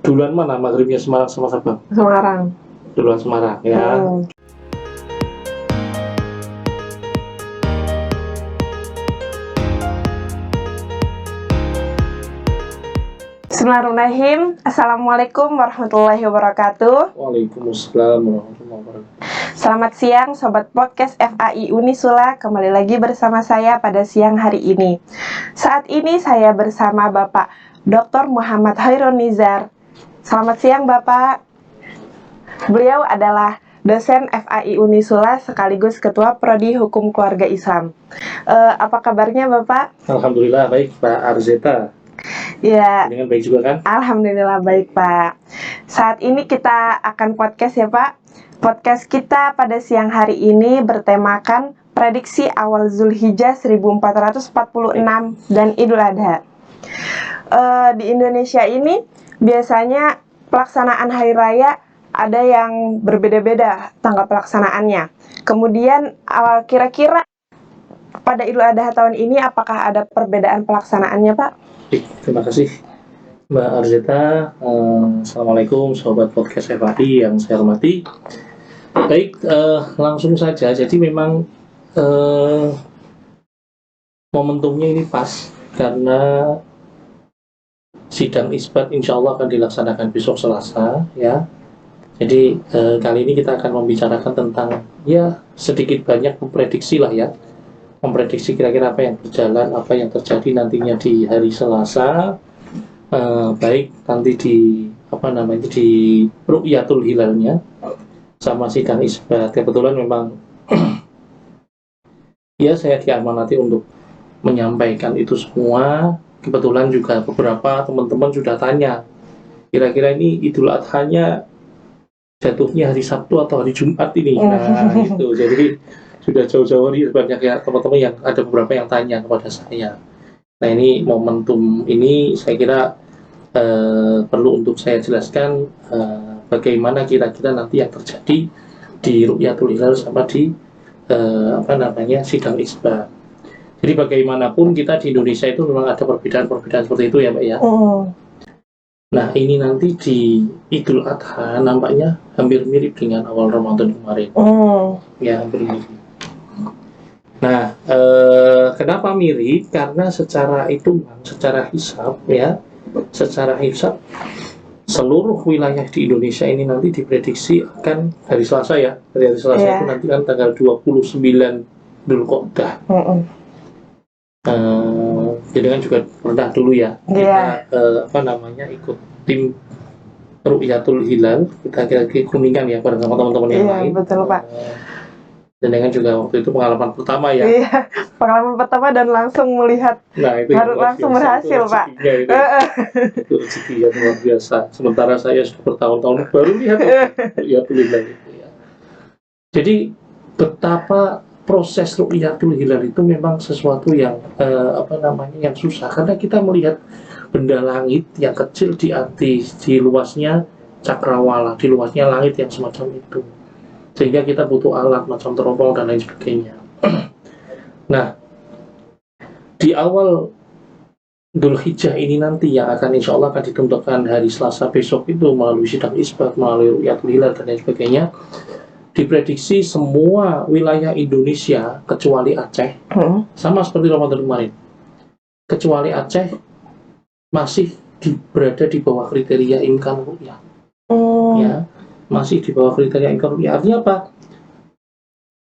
Duluan mana maghribnya Semarang sama Sabang? Semarang. Duluan Semarang ya. Bismillahirrahmanirrahim. Assalamualaikum warahmatullahi wabarakatuh. Waalaikumsalam warahmatullahi wabarakatuh. Selamat siang Sobat Podcast FAI Unisula. Kembali lagi bersama saya pada siang hari ini. Saat ini saya bersama Bapak Dr. Muhammad Khairun Nizar. Selamat siang Bapak. Beliau adalah dosen FAI Unisula sekaligus Ketua Prodi Hukum Keluarga Islam. Apa kabarnya Bapak? Alhamdulillah baik Pak Arzeta. Ya, Dengan baik juga kan? Alhamdulillah baik Pak. Saat ini kita akan podcast ya Pak. Podcast kita pada siang hari ini bertemakan prediksi awal Zulhijjah 1446 dan Idul Adha. Di Indonesia ini biasanya pelaksanaan hari raya ada yang berbeda-beda tanggal pelaksanaannya. Kemudian kira-kira pada Idul Adha tahun ini apakah ada perbedaan pelaksanaannya Pak? Terima kasih Mbak Arzeta. Assalamualaikum Sobat Podcast FAI yang saya hormati. Baik, langsung saja. Jadi memang momentumnya ini pas karena sidang isbat insya Allah akan dilaksanakan besok Selasa ya. Jadi kali ini kita akan membicarakan tentang ya sedikit banyak memprediksi lah ya, memprediksi kira-kira apa yang berjalan, apa yang terjadi nantinya di hari Selasa, baik nanti di di Ru'yatul Hilalnya sama sidang isbat. Kebetulan memang ya saya diamanati untuk menyampaikan itu semua. Kebetulan juga beberapa teman-teman sudah tanya, kira-kira ini Idul Adhanya jatuhnya hari Sabtu atau hari Jumat ini. Nah itu jadi sudah jauh-jauh hari banyak ya teman-teman yang ada beberapa yang tanya kepada saya. Nah ini momentum ini saya kira perlu untuk saya jelaskan bagaimana kira-kira nanti yang terjadi di Ru'yatul Hilal sama di sidang isbat. Jadi bagaimanapun kita di Indonesia itu memang ada perbedaan-perbedaan seperti itu ya Mbak ya. Nah ini nanti di Idul Adha nampaknya hampir mirip dengan awal Ramadan kemarin. Ya hampir mirip. Nah, kenapa mirip? Karena secara hitungan, secara hisab ya, secara hisab seluruh wilayah di Indonesia ini nanti diprediksi akan hari Selasa ya. Hari Selasa itu nanti kan tanggal 29 Dzulqa'dah. Jadi kan juga pernah dulu ya kita ikut tim Ru'yatul Hilal, kita kira-kira kuningan ya bareng sama teman-teman yang lain. Betul Pak. Dan dengan juga waktu itu pengalaman pertama ya. Iya, pengalaman pertama dan langsung melihat. Nah, itu langsung berhasil Pak. Itu rezeki yang luar biasa. Sementara saya sudah bertahun-tahun baru lihat Ru'yatul Hilal itu ya. Jadi betapa proses Ru'yatul Hilal itu memang sesuatu yang yang susah karena kita melihat benda langit yang kecil di luasnya cakrawala, di luasnya langit yang semacam itu. Sehingga kita butuh alat macam teropong dan lain sebagainya. Nah, di awal Dzulhijjah ini nanti yang akan insya Allah akan ditentukan hari Selasa besok itu melalui sidang isbat, melalui Ru'yatul Hilal dan lain sebagainya, diprediksi semua wilayah Indonesia kecuali Aceh, sama seperti Ramadan kemarin, kecuali Aceh masih berada di bawah kriteria imkan ru'yah. Ya. Masih di bawah kriteria imkan ru'yah. Artinya apa?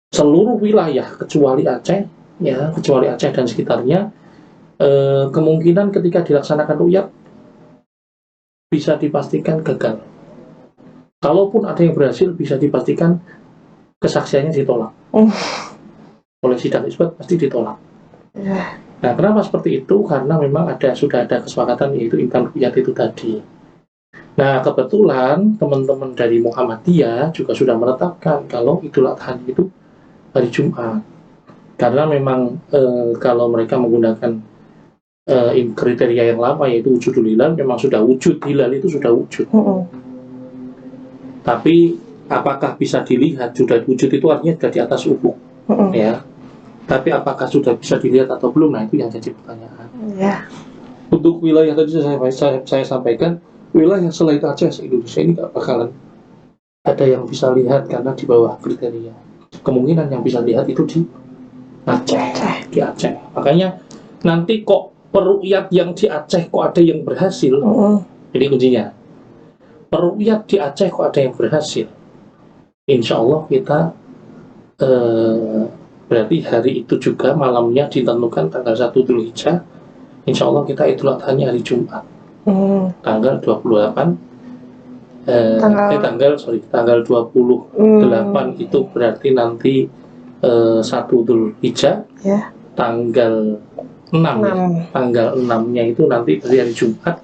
Seluruh wilayah kecuali Aceh, ya, kecuali Aceh dan sekitarnya, kemungkinan ketika dilaksanakan ru'yah bisa dipastikan gagal. Kalaupun ada yang berhasil, bisa dipastikan kesaksiannya ditolak. Oleh sidang isbat pasti ditolak. Nah, kenapa seperti itu? Karena memang sudah ada kesepakatan yaitu imkan ru'yah itu tadi. Nah, kebetulan teman-teman dari Muhammadiyah juga sudah menetapkan kalau Idul Adha itu hari Jumat. Karena memang kalau mereka menggunakan kriteria yang lama yaitu wujudul hilal, memang sudah wujud hilal itu sudah wujud. Tapi apakah bisa dilihat sudah wujud itu artinya sudah di atas ufuk, ya. Tapi apakah sudah bisa dilihat atau belum? Nah itu yang jadi pertanyaan. Untuk wilayah tadi saya sampaikan wilayah selain Aceh se-Indonesia ini nggak bakalan ada yang bisa lihat karena di bawah kriteria. Kemungkinan yang bisa lihat itu di Aceh, di Aceh. Makanya nanti kok peruqyat yang di Aceh kok ada yang berhasil, ini kuncinya. Peruqyat di Aceh kok ada yang berhasil. Insya Allah kita berarti hari itu juga malamnya ditentukan tanggal 1 Dzulhijjah. Insya Allah kita Idul Adhanya hari Jumat, tanggal 28 tanggal 28 itu berarti nanti 1 Dzulhijjah, tanggal 6 ya. Tanggal 6-nya itu nanti hari Jumat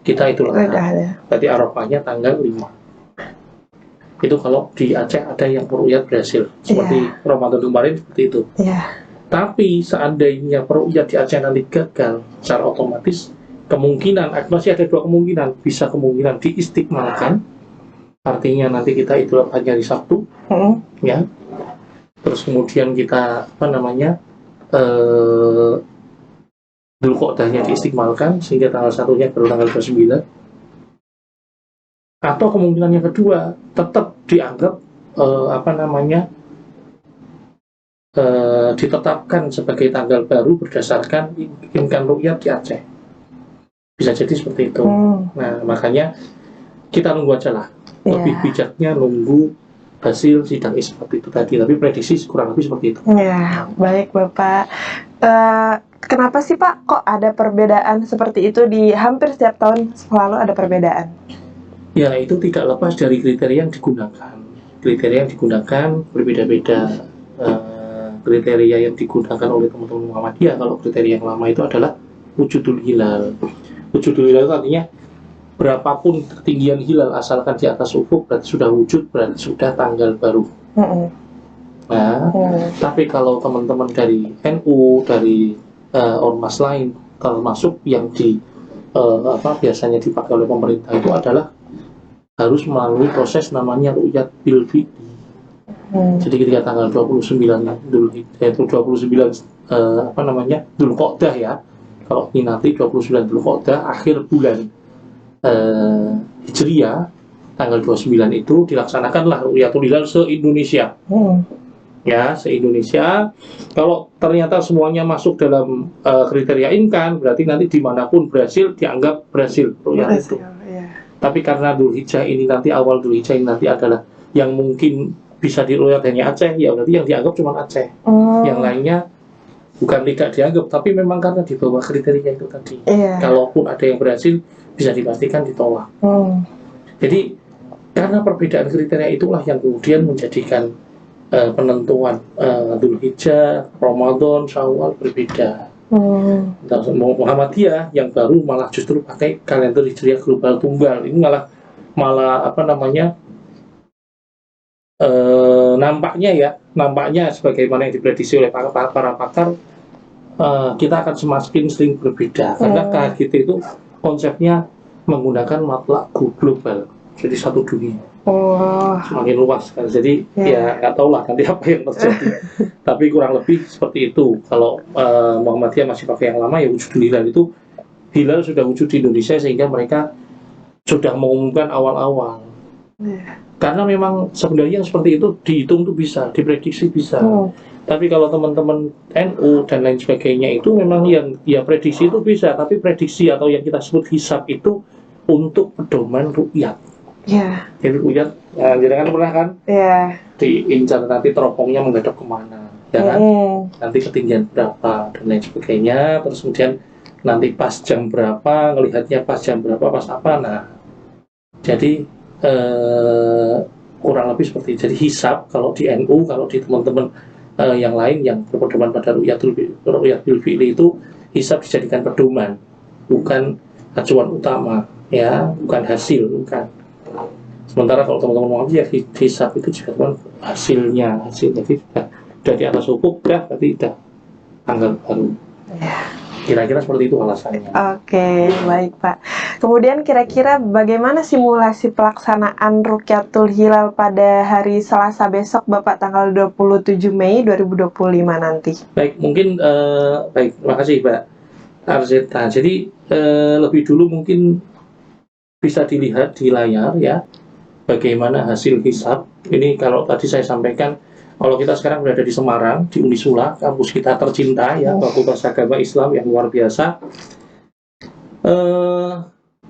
kita Idul Adha. Berarti Arafahnya tanggal 5. Itu kalau di Aceh ada yang peruqyat berhasil seperti Ramadan kemarin seperti itu. Tapi seandainya peruqyat di Aceh nanti gagal, secara otomatis kemungkinan masih ada 2 kemungkinan. Bisa kemungkinan diistiqmalkan, artinya nanti kita Idul Adha hari Sabtu, ya. Terus kemudian kita Dzulqa'dahnya diistiqmalkan sehingga tanggal 1-nya baru tanggal 29. Atau kemungkinan yang kedua tetap dianggap ditetapkan sebagai tanggal baru berdasarkan imkan ruqyat di Aceh. Bisa jadi seperti itu. Nah, makanya kita nunggu aja lah. Lebih bijaknya nunggu hasil sidang isbat itu tadi. Tapi prediksi kurang lebih seperti itu. Ya, baik Bapak. Kenapa sih Pak kok ada perbedaan seperti itu di hampir setiap tahun selalu ada perbedaan? Ya, itu tidak lepas dari kriteria yang digunakan. Kriteria yang digunakan berbeda-beda. Kriteria yang digunakan oleh teman-teman Muhammadiyah, kalau kriteria yang lama itu adalah wujudul hilal. Wujudul hilal itu artinya berapapun ketinggian hilal asalkan di atas ufuk berarti sudah wujud, berarti sudah tanggal baru. Nah, tapi kalau teman-teman dari NU, dari ormas lain, termasuk yang biasanya dipakai oleh pemerintah itu adalah harus melalui proses namanya ru'yat bil fi'li. Jadi ketika tanggal 29 Dzulqa'dah ya. Kalau ini nanti 29 Dzulqa'dah akhir bulan Hijriah tanggal 29 itu dilaksanakanlah ru'yatul hilal se-Indonesia. Ya, se-Indonesia. Kalau ternyata semuanya masuk dalam kriteria imkan, berarti nanti dimanapun berhasil dianggap berhasil ru'yat itu. Tapi karena Dzulhijjah ini nanti awal Dzulhijjah ini nanti adalah yang mungkin bisa diruqyat hanya Aceh, ya berarti yang dianggap cuma Aceh. Yang lainnya bukan tidak dianggap, tapi memang karena di bawah kriteria itu tadi. Kalaupun ada yang berhasil, bisa dipastikan ditolak. Jadi karena perbedaan kriteria itulah yang kemudian menjadikan penentuan Dzulhijjah, Ramadan, Syawal berbeda. Muhammadiyah yang baru malah justru pakai kalender Hijriah global tunggal. Ini malah nampaknya sebagaimana yang diprediksi oleh para pakar, kita akan semakin sering berbeda karena KHGT itu konsepnya menggunakan matlak global, jadi satu dunia. Semakin luas kan, jadi ya nggak tahu lah nanti apa yang terjadi. Tapi kurang lebih seperti itu. Kalau Muhammadiyah masih pakai yang lama, ya wujudul hilal itu hilal sudah wujud di Indonesia sehingga mereka sudah mengumumkan awal-awal. Karena memang sebenarnya yang seperti itu dihitung tuh bisa, diprediksi bisa. Tapi kalau teman-teman NU dan lain sebagainya itu memang yang prediksi itu bisa, tapi prediksi atau yang kita sebut hisab itu untuk pedoman ruqyat. Jadi ruqyat, jangan pernah kan? Diincar nanti teropongnya menghadap kemana, ya kan? Nanti ketinggian berapa dan lain sebagainya. Terus kemudian nanti pas jam berapa, ngelihatnya pas jam berapa, pas apa. Nah, jadi kurang lebih seperti itu. Jadi hisab kalau di NU, kalau di teman-teman yang lain yang berpedoman pada ru'yat bil fi'li itu, hisab dijadikan pedoman, bukan acuan utama, ya, bukan hasil, bukan. Sementara kalau teman-teman mau ya hisab itu juga kan hasilnya jadi sudah di atas ufuk, berarti sudah tanggal baru. Kira-kira seperti itu alasannya. Oke, baik Pak. Kemudian kira-kira bagaimana simulasi pelaksanaan Ruqyatul Hilal pada hari Selasa besok Bapak, tanggal 27 Mei 2025 nanti? Baik, mungkin baik, terima kasih Mbak Arzeta. Jadi lebih dulu mungkin bisa dilihat di layar ya, bagaimana hasil hisab. Ini kalau tadi saya sampaikan, kalau kita sekarang berada di Semarang, di Unisula, kampus kita tercinta ya, Fakultas Agama Islam yang luar biasa.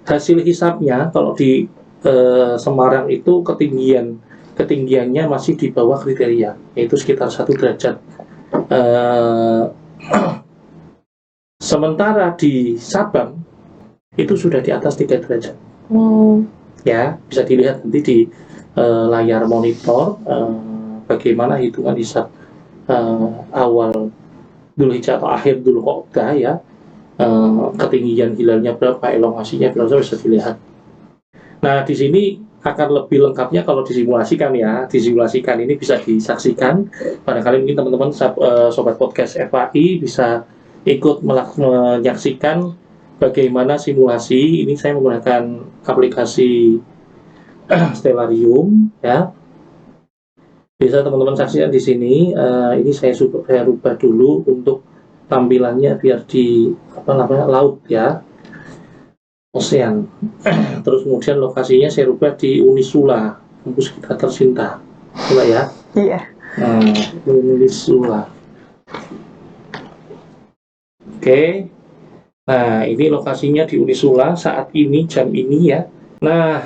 Hasil hisabnya kalau di Semarang itu ketinggiannya masih di bawah kriteria, yaitu sekitar 1 derajat. Sementara di Sabang itu sudah di atas 3 derajat. Ya, bisa dilihat nanti di layar monitor bagaimana hitungan hisab awal Dzulhijjah atau akhir Dzulqa'dah ya. Ketinggian hilalnya berapa, elongasinya berapa, bisa dilihat. Nah, di sini akan lebih lengkapnya kalau disimulasikan ya. Disimulasikan ini bisa disaksikan. Barangkali mungkin teman-teman sobat podcast FAI bisa ikut menyaksikan bagaimana simulasi. Ini saya menggunakan aplikasi Stellarium ya. Bisa teman-teman saksikan di sini. Ini saya rubah dulu untuk tampilannya biar di laut ya, ocean. Terus kemudian lokasinya saya rubah di Unisula, kampus kita tercinta. Coba ya. Iya. Unisula. Oke. Nah, ini lokasinya di Unisula saat ini, jam ini ya. Nah,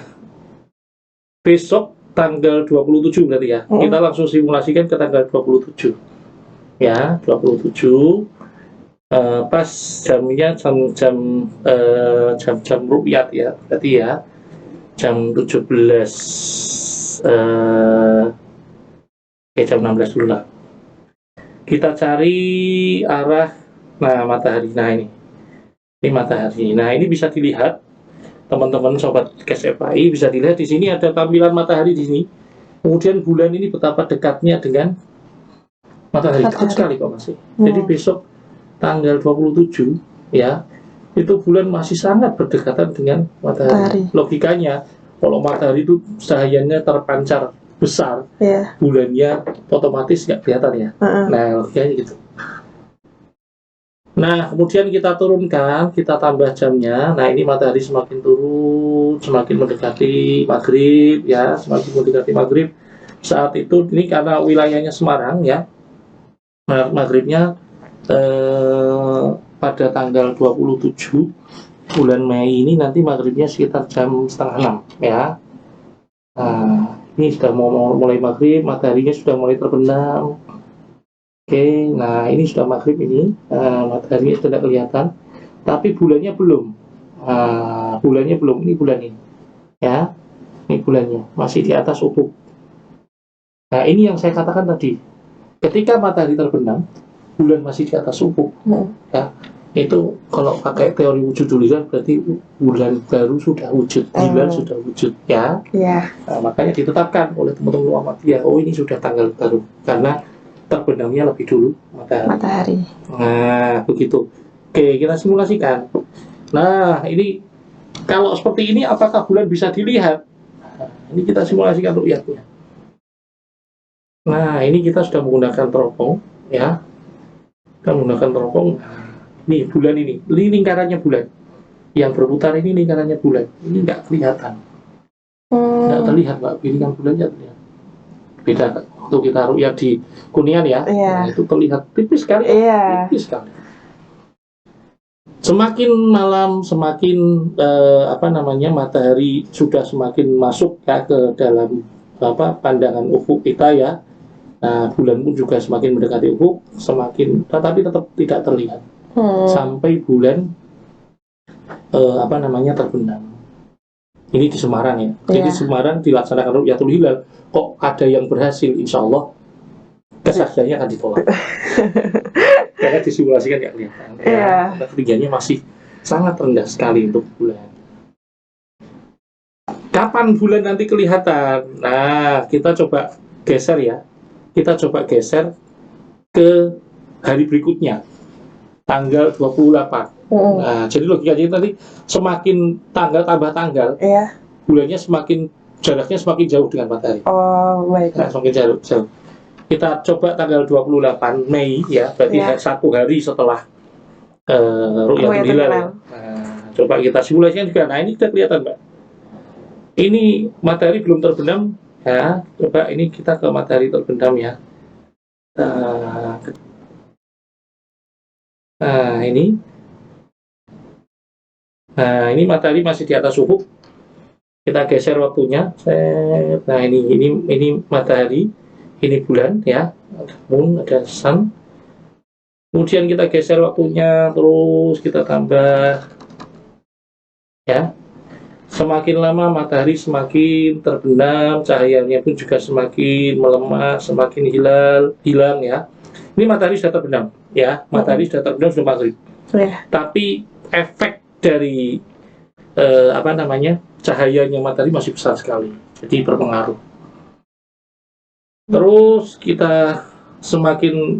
besok tanggal 27 berarti ya. Kita langsung simulasikan ke tanggal 27. Ya, 27. Pas jamnya jam ru'yat ya, berarti ya jam 17 jam 16 dulu lah. Kita cari arah matahari. Nah, ini matahari. Nah, ini bisa dilihat teman-teman sobat KSFI, bisa dilihat di sini ada tampilan matahari di sini. Kemudian bulan ini betapa dekatnya dengan matahari. Dekat sekali kok masih. Jadi besok tanggal 27 ya, itu bulan masih sangat berdekatan dengan matahari. Logikanya kalau matahari itu cahayanya terpancar besar, bulannya otomatis nggak kelihatan ya. Nah, logikanya gitu. Nah, kemudian kita turunkan, kita tambah jamnya. Nah, ini matahari semakin turun, semakin mendekati maghrib ya, semakin mendekati maghrib. Saat itu ini karena wilayahnya Semarang ya, maghribnya pada tanggal 27 bulan Mei ini nanti maghribnya sekitar jam 5:30 ya. Nah, ini sudah mau mulai maghrib, mataharinya sudah mulai terbenam. Oke, nah ini sudah maghrib ini, mataharinya sudah kelihatan, tapi bulannya belum. Bulannya belum, ini bulan ini ya, ini bulannya masih di atas ufuk. Nah, ini yang saya katakan tadi, ketika matahari terbenam, bulan masih di atas ufuk ya, itu kalau pakai teori wujud hilal berarti bulan baru sudah wujud, hilal sudah wujud ya. Nah, makanya ditetapkan oleh teman-teman Muhammadiyah, oh ini sudah tanggal baru karena terbenamnya lebih dulu matahari. Nah, begitu. Oke, kita simulasikan. Nah, ini kalau seperti ini apakah bulan bisa dilihat? Nah, ini kita simulasikan ru'yatnya. Nah, ini kita sudah menggunakan teropong ya. Kita menggunakan teropong. Nih bulan ini lingkarannya bulan. Yang berputar ini lingkarannya bulan. Ini nggak kelihatan. Nggak terlihat, Mbak. Ini kan bulannya terlihat. Beda waktu kita ru'yat di Kuningan ya. Nah, itu terlihat tipis sekali. Tipis sekali. Semakin malam, semakin matahari sudah semakin masuk ya ke dalam pandangan ufuk kita ya. Nah, bulan pun juga semakin mendekati ufuk, tetapi tetap tidak terlihat sampai bulan terbenam. Ini di Semarang ya. Jadi Semarang dilaksanakan ru'yatul hilal, kok ada yang berhasil, insya Allah kesaksiannya akan ditolak. Karena disimulasikan nggak kelihatan. Ketinggiannya masih sangat rendah sekali untuk bulan. Kapan bulan nanti kelihatan? Nah, kita coba geser ya. Kita coba geser ke hari berikutnya, tanggal 28. Nah, jadi logikanya tadi semakin tanggal tambah tanggal, bulannya jaraknya semakin jauh dengan matahari. Baik. Nah, semakin jauh. Kita coba tanggal 28 Mei ya, berarti 1 hari setelah ru'yatul hilal. Nah, coba kita simulasikan juga. Nah, ini sudah kelihatan, Mbak. Ini matahari belum terbenam ya. Coba ini kita ke matahari terbenam ya. Nah, nah ini. Nah, ini matahari masih di atas ufuk. Kita geser waktunya. Nah, ini matahari, ini bulan ya. Ada moon, ada sun. Kemudian kita geser waktunya, terus kita tambah ya. Semakin lama matahari semakin terbenam, cahayanya pun juga semakin melemah, semakin hilang ya. Ini matahari sudah terbenam ya, matahari sudah terbenam sudah maghrib. Tapi efek dari cahayanya matahari masih besar sekali, jadi berpengaruh. Terus kita semakin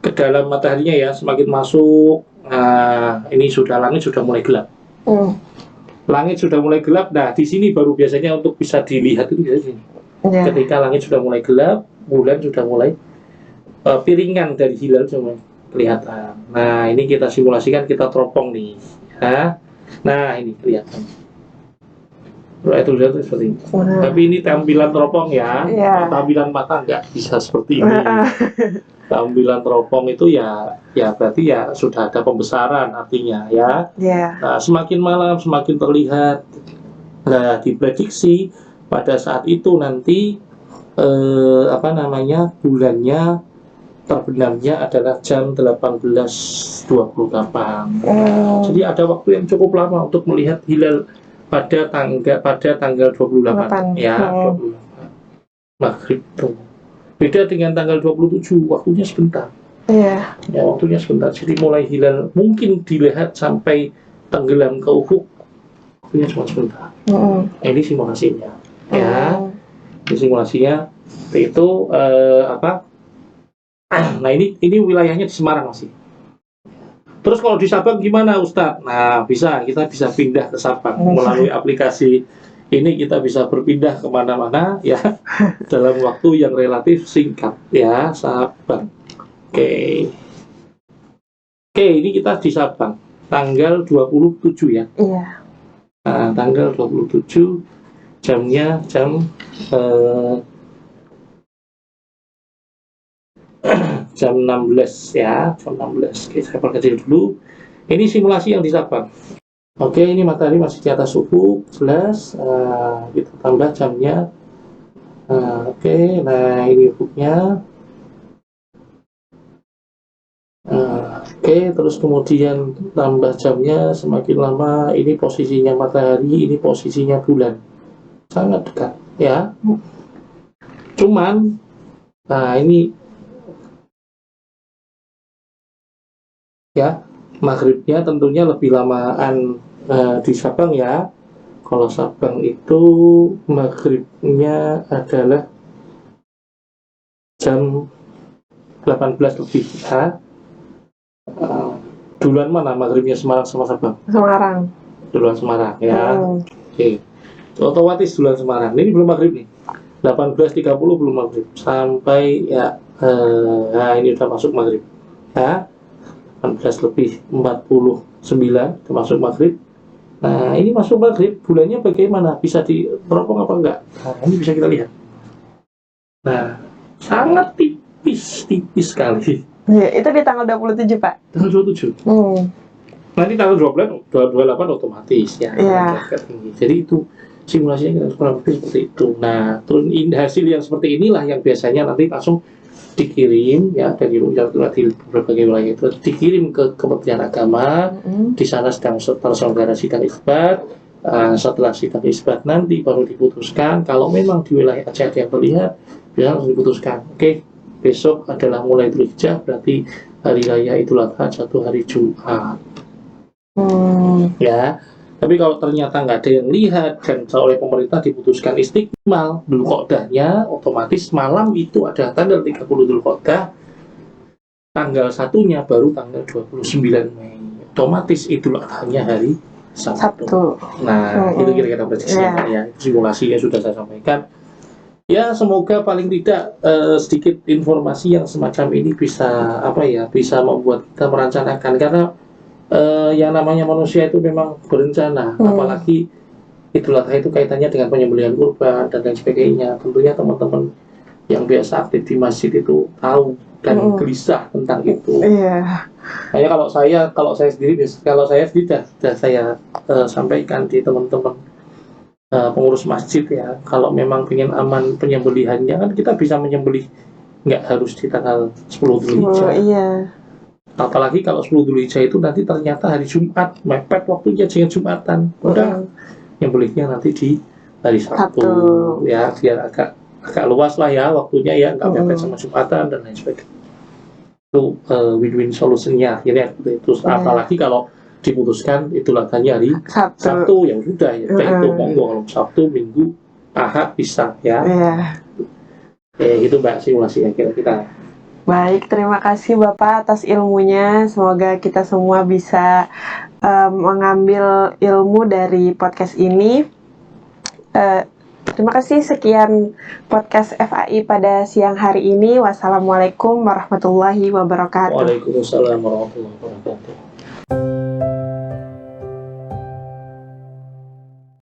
ke dalam mataharinya ya, semakin masuk. Nah, ini langit sudah mulai gelap. Langit sudah mulai gelap. Nah, di sini baru biasanya untuk bisa dilihat itu biasanya sini. Ketika langit sudah mulai gelap, bulan sudah mulai piringan dari hilal sudah kelihatan. Nah, ini kita simulasikan, kita teropong nih. Ya. Nah, ini kelihatan. Itu seperti ini. Tapi ini tampilan teropong ya. Tampilan mata nggak bisa seperti ini. Tampilan teropong itu ya berarti ya sudah ada pembesaran artinya ya. Nah, semakin malam semakin terlihat. Nah, diprediksi pada saat itu nanti bulannya terbenamnya adalah jam 18.28. Jadi ada waktu yang cukup lama untuk melihat hilal pada tanggal 28 ya. 28 maghrib tuh. Beda dengan tanggal 27, waktunya sebentar. Ya, waktunya sebentar. Jadi mulai hilal mungkin dilihat sampai tenggelam ke ufuk, waktunya cuma sebentar. Ini simulasinya. Ya, ini simulasinya itu Nah, ini wilayahnya di Semarang masih. Terus kalau di Sabang gimana, Ustadz? Nah, kita bisa pindah ke Sabang melalui aplikasi. Ini kita bisa berpindah kemana-mana ya dalam waktu yang relatif singkat ya. Sabang. Oke, ini kita di Sabang tanggal 27 ya. Nah, tanggal 27 jamnya jam 16 ya, jam 16. Oke, saya perkecil dulu. Ini simulasi yang di Sabang. Oke, ini matahari masih di atas ufuk, jelas. Kita tambah jamnya. Oke, nah ini ufuknya. Oke, terus kemudian tambah jamnya semakin lama. Ini posisinya matahari, ini posisinya bulan. Sangat dekat, ya. Cuman, nah ini ya, maghribnya tentunya lebih lamaan di Sabang ya. Kalau Sabang itu maghribnya adalah jam 18 lebih ya. Duluan mana maghribnya Semarang sama Sabang? Semarang. Duluan Semarang ya. Oke. Otomatis duluan Semarang. Ini belum maghrib nih. 18.30 belum maghrib. Sampai ya ini udah masuk maghrib. Ya. 18 lebih 49 termasuk maghrib. Nah, ini masuk maghrib, bulannya bagaimana? Bisa diteropong apa enggak? Nah, ini bisa kita lihat. Nah, sangat tipis sekali. Ya, itu di tanggal 27, Pak. Tanggal 27. Nanti tanggal 28 otomatis ya. Jadi itu simulasinya kita kurang lebih seperti itu. Nah, terus hasil yang seperti inilah yang biasanya nanti langsung dikirim ya dari berbagai wilayah itu dikirim ke Kementerian Agama. Di sana sedang terselenggara sidang isbat. Setelah sidang isbat nanti baru diputuskan. Kalau memang di wilayah Aceh ada yang terlihat, bisa langsung diputuskan. Oke, besok adalah mulai Idul Hijjah, berarti hari raya Idul Adha jatuh hari Jumat. Ya. Tapi kalau ternyata nggak ada yang lihat dan oleh pemerintah diputuskan istiqmal Dzulqa'dahnya, otomatis malam itu ada tanggal 30 Dzulqa'dah, tanggal satunya baru tanggal 29 Mei. Otomatis Idul Adhanya hari Sabtu. Nah, itu kira-kira prediksinya ya. Simulasinya sudah saya sampaikan. Ya, semoga paling tidak sedikit informasi yang semacam ini bisa bisa membuat kita merencanakan, karena yang namanya manusia itu memang berencana, apalagi Idul Adha itu kaitannya dengan penyembelihan kurban dan lain sebagainya. Tentunya teman-teman yang biasa aktif di masjid itu tahu dan gelisah tentang itu. Iya. Hanya kalau saya sendiri sudah saya sampaikan di teman-teman pengurus masjid ya, kalau memang ingin aman penyembelihannya kan kita bisa menyembelih nggak harus di tanggal 10 Dzulhijjah. Iya. Apalagi kalau 10 Dzulhijjah itu nanti ternyata hari Jumat, mepet waktunya dengan Jumatan. Udah nyembelihnya nanti di hari Sabtu. Ya, biar agak luas lah ya waktunya ya, nggak mepet sama Jumatan dan lain sebagainya. Itu win-win solutionnya akhirnya itu. Apalagi kalau diputuskan Idul Adhanya hari Sabtu ya sudah ya itu monggo, kalau Sabtu, Minggu, Ahad bisa ya. Itu Mbak simulasinya kira-kira. Baik, terima kasih Bapak atas ilmunya. Semoga kita semua bisa mengambil ilmu dari podcast ini. Terima kasih, sekian podcast FAI pada siang hari ini. Wassalamualaikum warahmatullahi wabarakatuh. Waalaikumsalam warahmatullahi wabarakatuh.